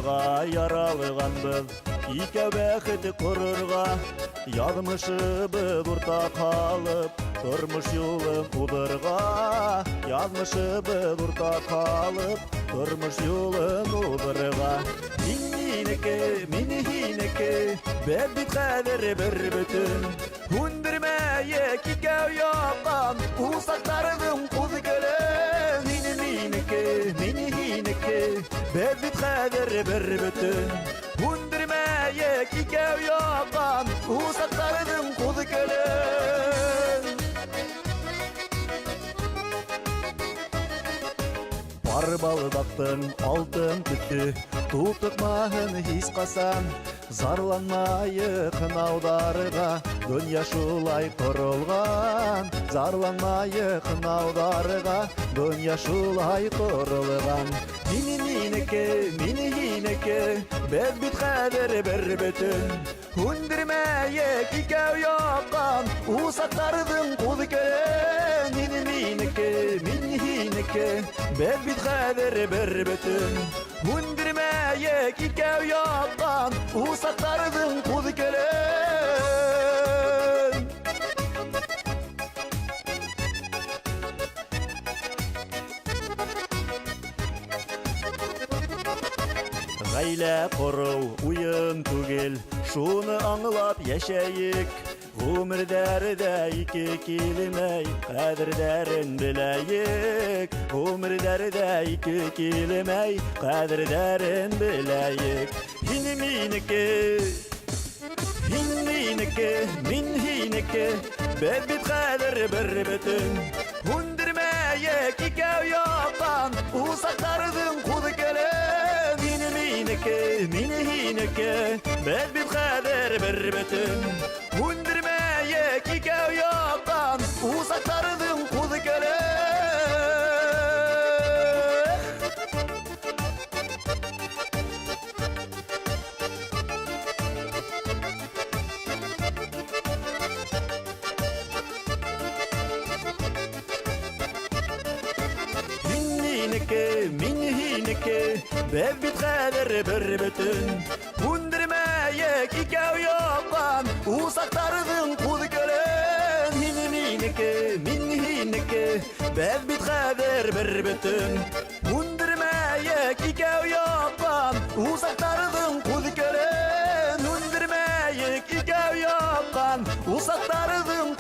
Дөньяга яралганбыз, икәү бәхет корырга. Язмышыбыз уртак калып, тормыш юлын удырга. Язмышыбыз уртак калып, тормыш юлын удырга. Минеке, минеке, бәд бит хәзер бер бүтүн. Хүндермәйек икәү яккан, усактарының кузы көлен. Минеке, бәд бит хәзер бер бүтүн. Хүндермәйек икәү яккан, усактарының кузы көлен. Бар балдактың алтын күтті, тутыкмаһын һис касан. Зарланмайык кынаударга, дөнья шулай корылган. Зарланмайык кынаударга, дөнья шулай корылган. Минеке, бәд бит хәзер бер бүтүн. Хүндермәйек икәү яккан, усактарының кузы көлен. Минеке, бәд бит хәзер бер бүтүн. Хүндермәйек икәү яккан, усактарының кузы көлен. Гаилә кору уен түгел, шуны аңлап яшәйек. Гомердәрдә ике килмәй, кадерләрен беләйек. Гомердәрдә ике килмәй, кадерләрен беләйек. Минеке, бәд бит хәзер бер бүтүн. Хүндермәйек икәү яккан, усактарының кузы көлен. Минеке, бәд бит хәзер бер бүтүн. Хүндермәйек икәү яккан, усактарының кузы көлен. Минеке, бәд бит хәзер бер бүтүн. Хүндермәйек икәү яккан, усактарының кузы көлен. Минеке, бәд бит хәзер бер бүтүн. Хүндермәйек икәү яккан, усактарының кузы көлен. Хүндермәйек икәү яккан, усактарының